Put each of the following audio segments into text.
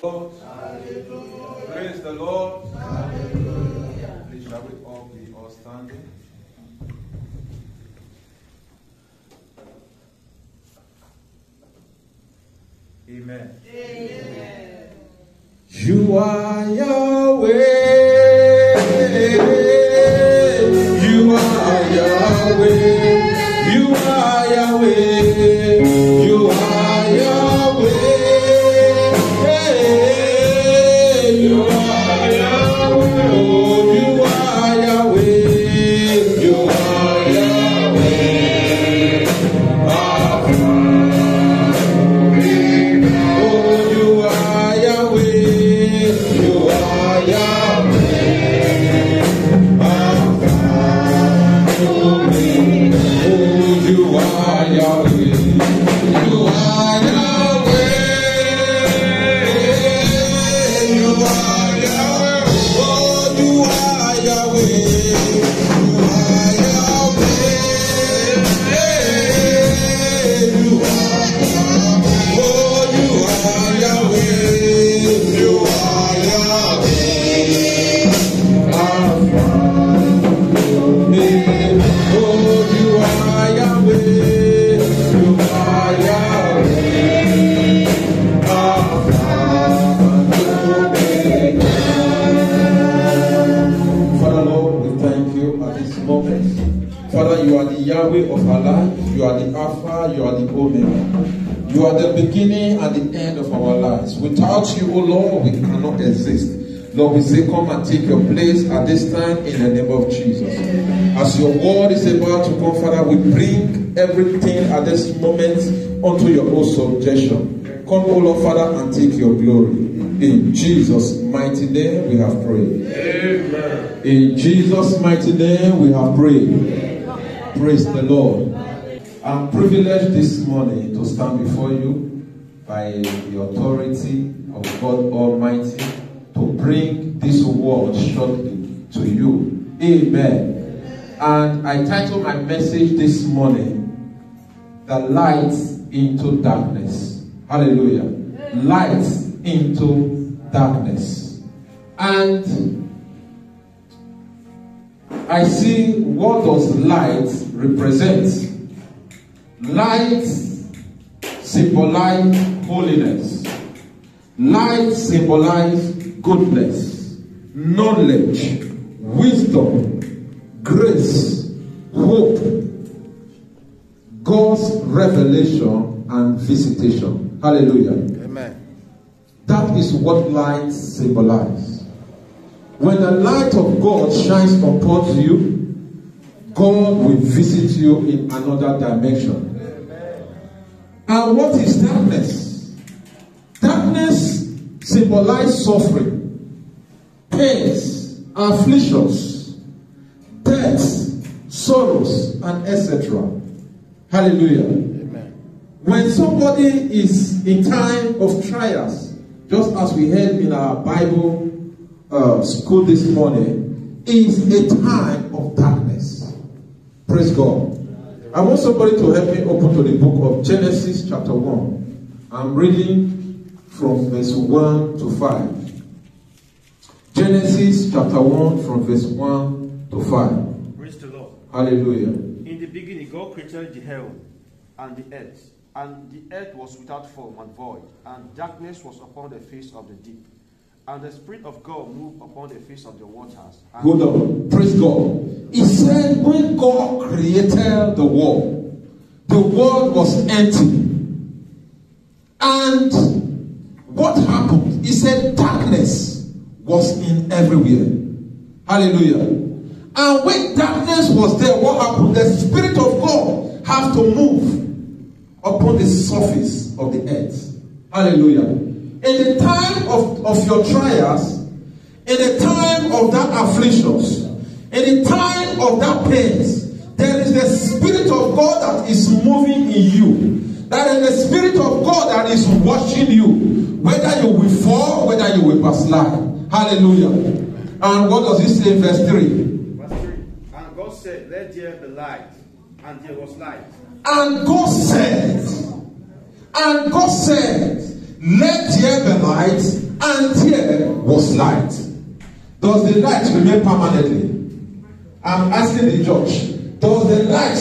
Hallelujah. Praise the Lord. Hallelujah. Please shall we all be all standing? Amen. Amen. You are Yahweh. You are Yahweh. You are Yahweh. You are Yahweh. You are Yahweh. Oh, you are Yahweh. You are Yahweh. Oh, you are Yahweh. You are Yahweh. Oh, you are Yahweh. You are Yahweh. You are Yahweh. Oh, you are Yahweh. You are Yahweh. You are. Oh, you are Yahweh. You are Yahweh. Alpha. Oh, you are Yahweh. You are Yahweh. Father Lord, we thank you at this moment. Father, you are the Yahweh of our life. You are the Alpha, you are the Omega. You are the beginning and the end of our lives. Without you, O Lord, we cannot exist. Lord, we say, come and take your place at this time in the name of Jesus. As your word is about to come, Father, we bring everything at this moment unto your own subjection. Come, O Lord, Father, and take your glory. In Jesus' mighty name we have prayed. Amen. In Jesus' mighty name we have prayed. Amen. Praise the Lord. I'm privileged this morning to stand before you by the authority of God Almighty to bring this word shortly to you. Amen. And I titled my message this morning, The Light into Darkness. Hallelujah. Light into darkness. And I see, what does light represent? Light symbolize holiness. Light symbolize goodness, knowledge, wisdom, grace, hope, God's revelation and visitation. Hallelujah. Amen. That is what light symbolizes. When the light of God shines upon you, God will visit you in another dimension. Amen. And what is darkness? Darkness symbolizes suffering, pains, afflictions, death, sorrows, and etc. Hallelujah. Amen. When somebody is in time of trials, just as we heard in our Bible school this morning, is a time of darkness. Praise God. I want somebody to help me open to the book of Genesis chapter 1. I'm reading from verse 1 to 5. Genesis chapter 1 from verse 1 to 5. Praise the Lord. Hallelujah. In the beginning, God created the heaven and the earth. And the earth was without form and void, and darkness was upon the face of the deep. And the Spirit of God moved upon the face of the waters. Hold on. Praise God. He said when God created the world was empty. And what happened? He said darkness was in everywhere. Hallelujah. And when darkness was there, what happened? The Spirit of God had to move upon the surface of the earth. Hallelujah. In the time of your trials, in the time of that afflictions, in the time of that pains, there is the Spirit of God that is moving in you. That is the Spirit of God that is watching you, whether you will fall, whether you will backslide. Hallelujah. And what does it say in verse 3? Verse 3. And God said, let there be light. And there was light. And God said, let there be light, and there was light. Does the light remain permanently? I'm asking the judge. Does the light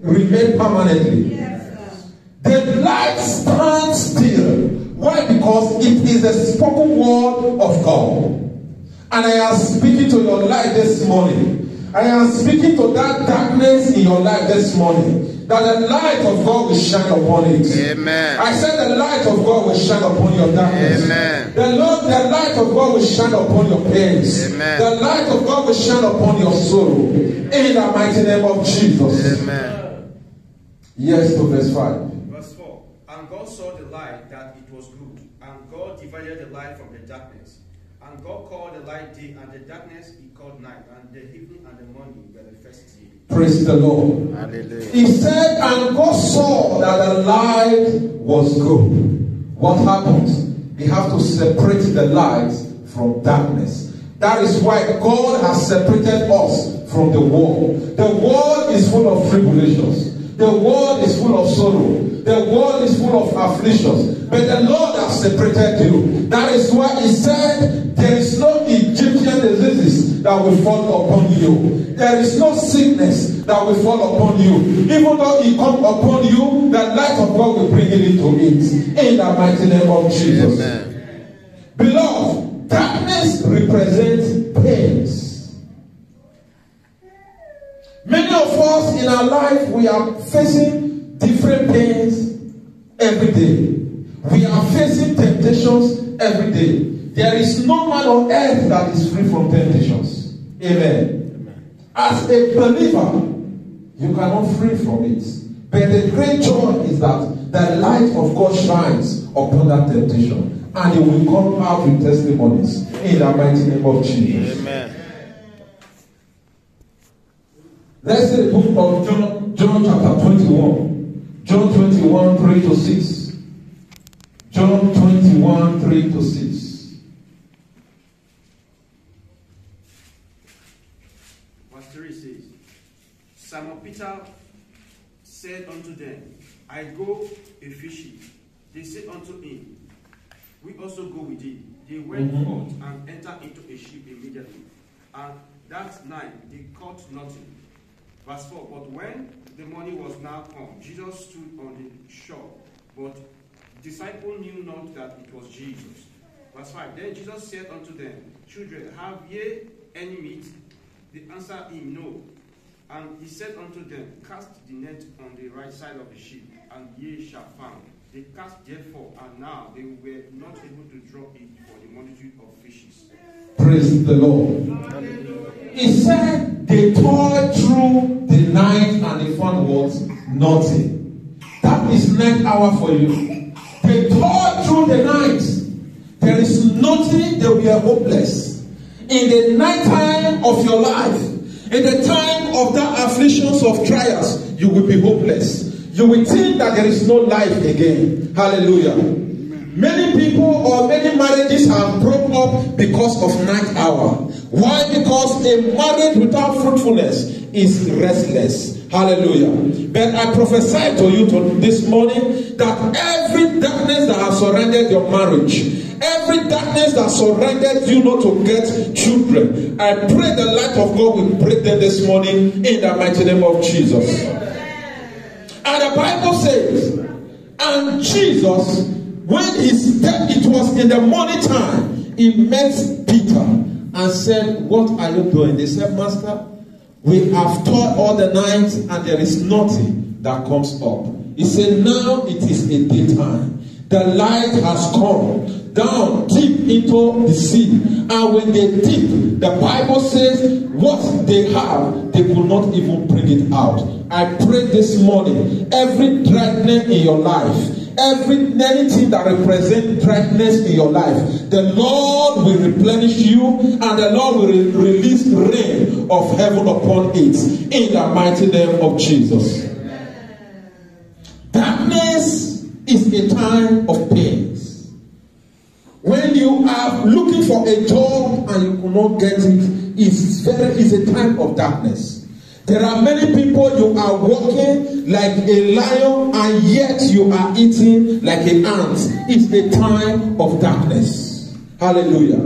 remain permanently? Yes, sir. The light stands still. Why? Because it is a spoken word of God. And I am speaking to your life this morning. I am speaking to that darkness in your life this morning. That the light of God will shine upon it. Amen. I said the light of God will shine upon your darkness. Amen. The light of God will shine upon your pains. Amen. The light of God will shine upon your sorrow. In the mighty name of Jesus. Amen. Yes, to verse 5. Verse 4. And God saw the light that it was good, and God divided the light from the darkness. And God called the light day, and the darkness he called night, and the evening and the morning were the first day. Praise the Lord. Hallelujah. He said, and God saw that the light was good. What happened? We have to separate the light from darkness. That is why God has separated us from the world. The world is full of tribulations. The world is full of sorrow. The world is full of afflictions. But the Lord has separated you. That is why he said, there is no Egyptian diseases that will fall upon you. There is no sickness that will fall upon you. Even though it comes upon you, the light of God will bring it into it. In the mighty name of Jesus. Amen. Beloved, darkness represents pains. Many of us in our life, we are facing different pains every day. We are facing temptations every day. There is no man on earth that is free from temptations. Amen. As a believer, you cannot free from it. But the great joy is that the light of God shines upon that temptation, and it will come out with testimonies in the mighty name of Jesus. Amen. Let's say the book of John chapter 21. John 21, 3 to 6. John 21, 3 to 6. Verse 3 says, Simon Peter said unto them, I go a fishing. They said unto him, we also go with thee. They went forth and entered into a ship immediately. And that night they caught nothing. Verse 4, but when the morning was now come, Jesus stood on the shore, but the disciples knew not that it was Jesus. Verse 5, then Jesus said unto them, children, have ye any meat? They answered him, no. And he said unto them, cast the net on the right side of the ship, and ye shall find. They cast therefore, and now they were not able to draw it for the multitude of fishes. Praise the Lord. He said they toiled through the night and they found what? Nothing. That is night hour for you. They toiled through the night. There is nothing. They were hopeless. In the night time of your life, in the time of the afflictions of trials, you will be hopeless. You will think that there is no life again. Hallelujah. Many people or many marriages have broke up because of night hour. Why? Because a marriage without fruitfulness is restless. Hallelujah. But I prophesy to you this morning that every darkness that has surrounded your marriage, every darkness that surrounded you not to get children, I pray the light of God will break them this morning in the mighty name of Jesus. And the Bible says, and Jesus, when it was in the morning time, he met Peter and said, what are you doing? They said, Master, we have toiled all the night and there is nothing that comes up. He said, now it is a daytime. The light has come down deep into the sea. And when they dip, the Bible says what they have, they could not even bring it out. I pray this morning, every dryness in your life, anything that represents dryness in your life, the Lord will replenish you and the Lord will release rain of heaven upon it in the mighty name of Jesus. Darkness is a time of pains. When you are looking for a job and you cannot get it, it's a time of darkness. There are many people, you are walking like a lion and yet you are eating like an ant. It's a time of darkness. Hallelujah.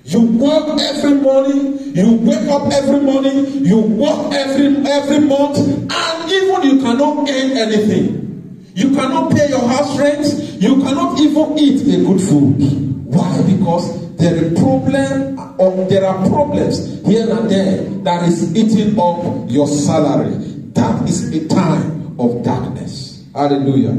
You work every morning, you wake up every morning, you work every month, and even you cannot earn anything. You cannot pay your house rent, you cannot even eat a good food. Why? Because there are problems here and there that is eating up your salary. That is a time of darkness. Hallelujah.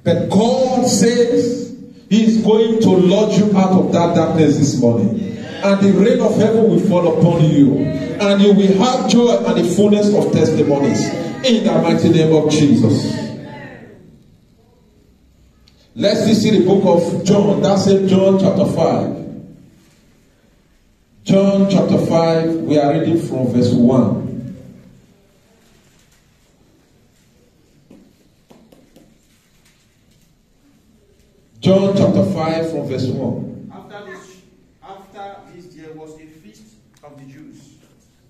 But God says He is going to lodge you out of that darkness this morning. And the rain of heaven will fall upon you. And you will have joy and the fullness of testimonies. In the mighty name of Jesus. Let's see the book of John. That's in John chapter 5. John chapter 5. We are reading from verse 1. John chapter 5 from verse 1. After this there was a feast of the Jews,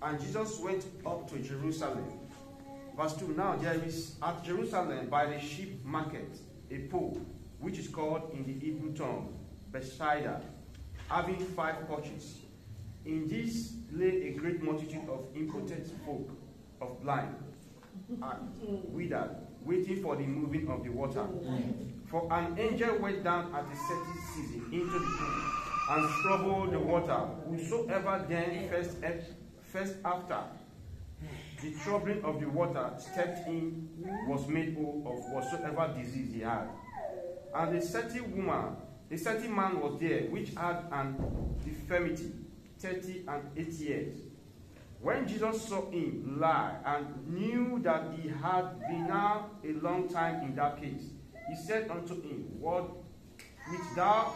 and Jesus went up to Jerusalem. Verse 2. Now there is at Jerusalem by the sheep market a pool, which is called in the Hebrew tongue Bethsaida, having 5 porches. In this lay a great multitude of impotent folk, of blind and withered, waiting for the moving of the water. For an angel went down at the setting season into the pool and troubled the water. Whosoever then first after the troubling of the water stepped in was made whole of whatsoever disease he had. And a certain man was there which had an infirmity 38 years. When Jesus saw him lie and knew that he had been now a long time in that case, he said unto him, What wilt thou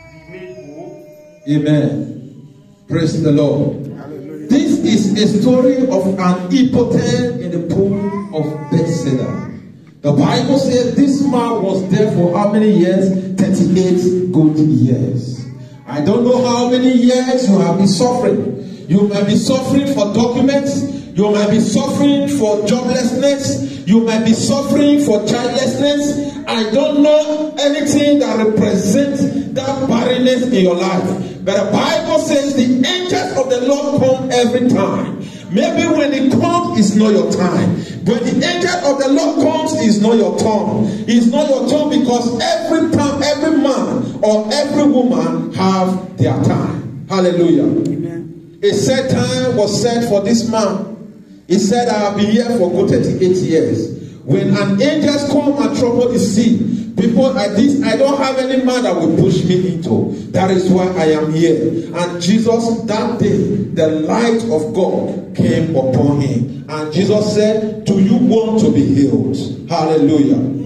be made whole? Amen. Praise the Lord. Hallelujah. This is a story of an impotent in the pool of Bethsaida. The Bible says this man was there for how many years? 38 good years. I don't know how many years you have been suffering. You might be suffering for documents. You might be suffering for joblessness. You might be suffering for childlessness. I don't know anything that represents that barrenness in your life. But the Bible says the angels of the Lord come every time. Maybe when it comes, it's not your time. When the angel of the Lord comes, it's not your turn. It's not your turn because every time, every man or every woman have their time. Hallelujah. Amen. A set time was set for this man. He said, I have been here for good 38 years. When an angel come and trouble the sea, people like this, I don't have any man that will push me into. That is why I am here. And Jesus, that day, the light of God came upon him. And Jesus said, do you want to be healed? Hallelujah.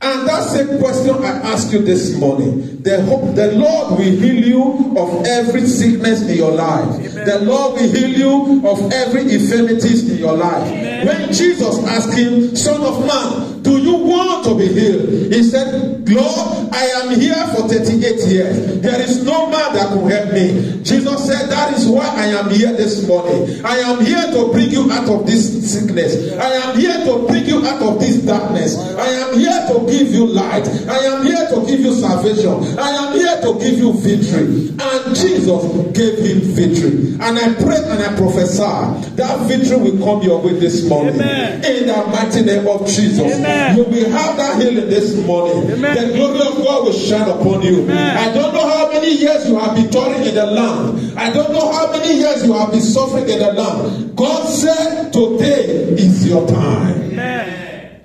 And that's a question I ask you this morning. The Lord will heal you of every sickness in your life. Amen. The Lord will heal you of every infirmities in your life. Amen. When Jesus asked him, Son of man, do you want to be healed? He said, Lord, I am here for 38 years. There is no man that can help me. Jesus said, that is why I am here this morning. I am here to bring you out of this sickness. I am here to bring you out of this darkness. I am here to give you light. I am here to give you salvation. I am here to give you victory. And Jesus gave him victory. And I pray and I prophesy that victory will come your way this morning. Amen. In the mighty name of Jesus. Amen. You will have that healing this morning. Amen. The glory of God will shine upon you. Amen. I don't know how many years you have been toiling in the land. I don't know how many years you have been suffering in the land. God said today is your time. Amen.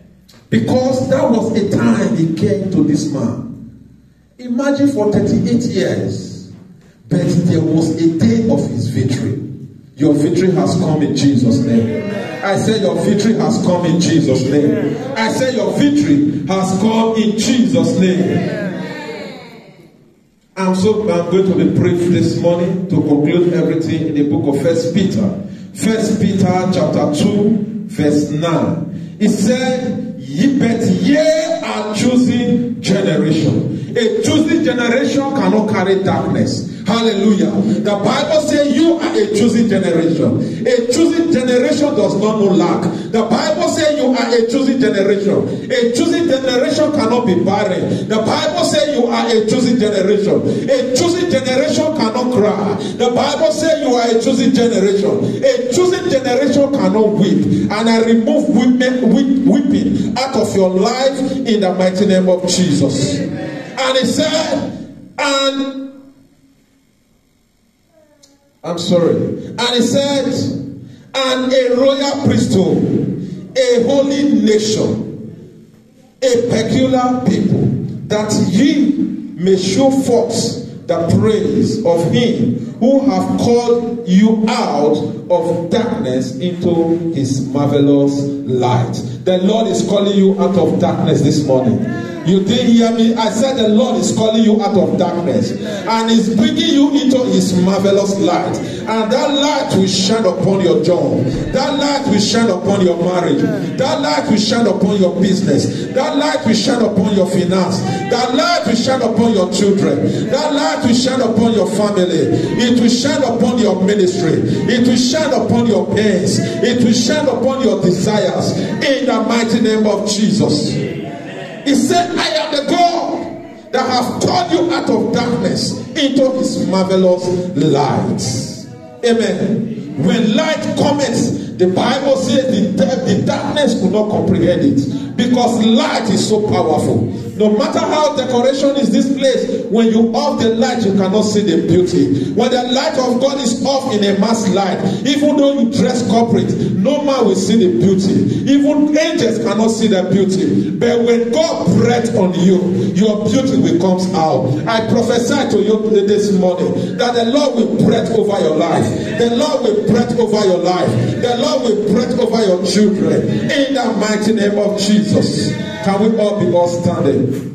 Because that was a time he came to this man. Imagine for 38 years. But there was a day of his victory. Your victory has come in Jesus' name. I say your victory has come in Jesus' name. I say your victory has come in Jesus' name. I'm going to be brief this morning to conclude everything in the book of 1 Peter. 1 Peter chapter 2 verse 9. It said, but ye are choosing generation, A chosen generation cannot carry darkness. Hallelujah. The Bible says you are a chosen generation. A chosen generation does not know lack. The Bible says you are a chosen generation. A chosen generation cannot be barren. The Bible says you are a chosen generation. A chosen generation cannot cry. The Bible says you are a chosen generation. A chosen generation cannot weep. And I remove weeping out of your life in the mighty name of Jesus. And he said, and he said, and a royal priesthood, a holy nation, a peculiar people, that ye may show forth the praise of him who have called you out of darkness into his marvelous light. The Lord is calling you out of darkness this morning. You didn't hear me? I said the Lord is calling you out of darkness and is bringing you into his marvelous light. And that light will shine upon your job. That light will shine upon your marriage. That light will shine upon your business. That light will shine upon your finance. That light will shine upon your children. That light will shine upon your family. It will shine upon your ministry. It will shine upon your pains. It will shine upon your desires. In the mighty name of Jesus. He said, I am the God that have called you out of darkness into his marvelous light. Amen. When light comes, the Bible says the darkness could not comprehend it, because light is so powerful. No matter how decoration is this place, when you off the light, you cannot see the beauty. When the light of God is off in a mass light, even though you dress corporate, no man will see the beauty. Even angels cannot see the beauty. But when God breathes on you, your beauty will come out. I prophesy to you this morning that the Lord will breathe over your life. The Lord will breathe over your life. The Lord will breathe over your children. In the mighty name of Jesus. Can we all be all standing?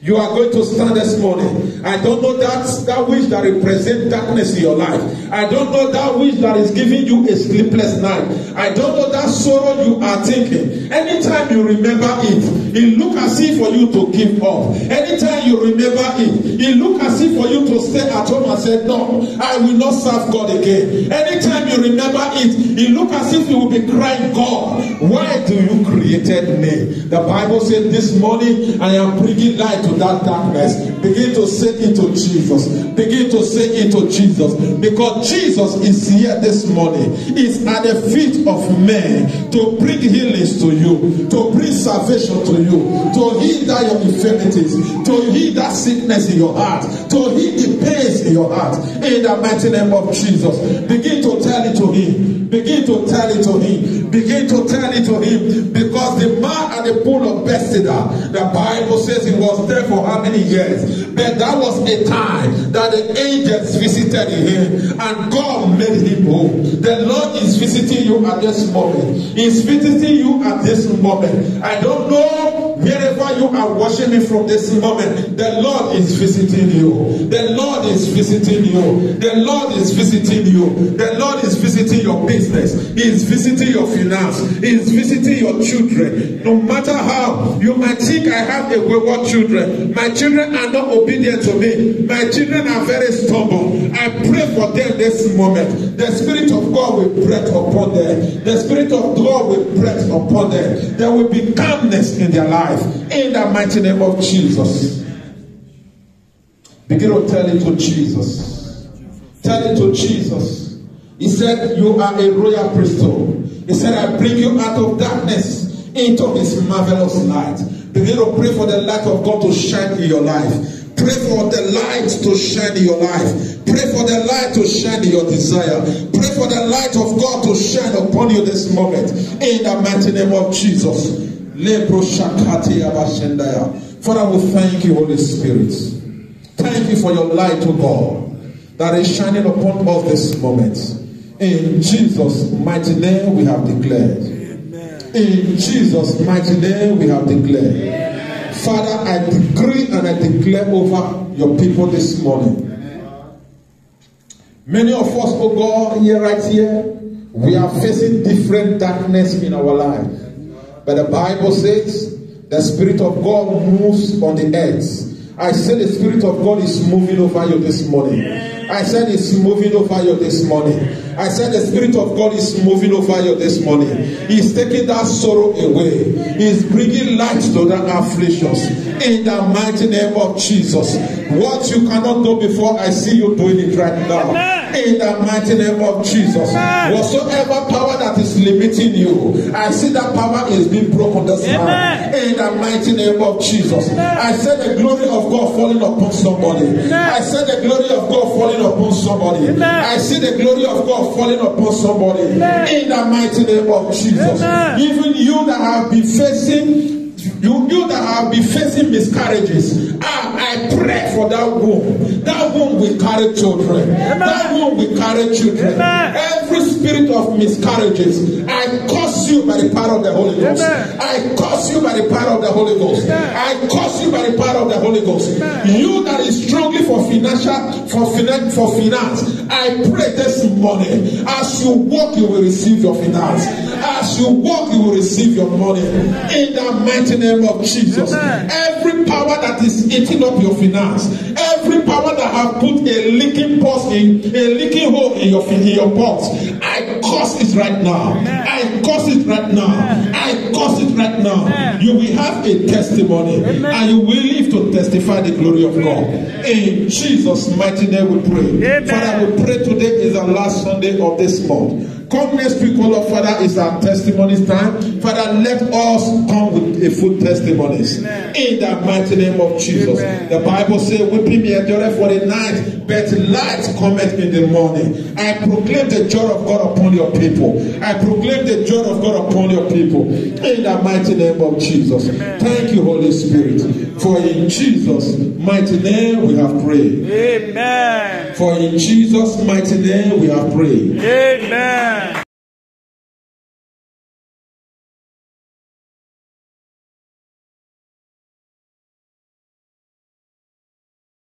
You are going to stand this morning. I don't know that wish that represents darkness in your life. I don't know that wish that is giving you a sleepless night. I don't know that sorrow you are thinking. Anytime you remember it looks as if for you to give up. Anytime you remember it looks as if for you to stay at home and say, no, I will not serve God again. Anytime you remember it looks as if you will be crying, God, why do you created me? The Bible said this morning, I am bringing light to that darkness. Begin to say it to Jesus. Begin to say it to Jesus. Because Jesus is here this morning. He's at the feet of men to bring healings to you, to bring salvation to you, to heal that your infirmities, to heal that sickness in your heart, to heal the pains in your heart. In the mighty name of Jesus. Begin to tell it to him. Begin to tell it to him. Begin to tell it to him. Because the man at the pool of Bethesda, the Bible says he was there for how many years? But that was a time that the angels visited him and God made him whole. The Lord is visiting you at this moment. He's visiting you at this moment. I don't know wherever you are watching me from this moment. The Lord is visiting you. The Lord is visiting you. The Lord is visiting you. The Lord is visiting your business. He is visiting your finance. He is visiting your children. No matter how you might think I have a wayward children, my children are not obedient to me. My children are very stubborn. I pray for them this moment. The Spirit of God will breathe upon them. The Spirit of God will breathe upon them. There will be calmness in their life. In the mighty name of Jesus. Begin to tell it to Jesus. Tell it to Jesus. He said, you are a royal priesthood. He said, I bring you out of darkness into his marvelous light. Begin to pray for the light of God to shine in your life. Pray for the light to shine in your life. Pray for the light to shine in your desire. Pray for the light of God to shine upon you this moment. In the mighty name of Jesus. Father, we thank you, Holy Spirit. Thank you for your light, O God, that is shining upon us this moment. In Jesus' mighty name we have declared. In Jesus' mighty name we have declared. Father, I decree and I declare over your people this morning. Many of us, oh God, right here, we are facing different darkness in our life. But the Bible says the Spirit of God moves on the earth I said the Spirit of God is moving over you this morning. I said it's moving over you this morning. I said the Spirit of God is moving over you this morning. He's taking that sorrow away. He's bringing light to the afflictions. In the mighty name of Jesus. What you cannot do before, I see you doing it right now. In the mighty name of Jesus. Whatsoever power that is limiting you, I see that power is being broken this time. In the mighty name of Jesus. I said the glory of God falling upon somebody. I said the glory of God falling upon somebody. I see the glory of God falling upon somebody. In the mighty name of Jesus. Even you that have been facing you that have been facing miscarriages, I pray for that womb. That womb will carry children. That womb will carry children. Every spirit of miscarriages, I curse you by the power of the Holy Ghost. I curse you by the power of the Holy Ghost. I curse you by the power of the Holy Ghost. You that is struggling for finance, I pray this morning, as you walk, you will receive your finance. As you walk, you will receive your money. In the mighty name of Jesus. Every power that is eating up your finance, every power that have put a leaking hole in your pot, I curse it right now. I curse it right now. I curse it right now. You will have a testimony, and you will live to testify the glory of God. In Jesus' mighty name we pray. Father, we pray today is the last Sunday of this month. Come next week, oh Lord, Father, is our testimonies time. Father, let us come with a full testimonies. In the mighty name of Jesus. The Bible says, weeping may endure for the night, but light cometh in the morning. I proclaim the joy of God upon your people. I proclaim the joy of God upon your people. In the mighty name of Jesus. Thank you, Holy Spirit. For in Jesus' mighty name we have prayed. Amen. For in Jesus' mighty name we have prayed. Amen.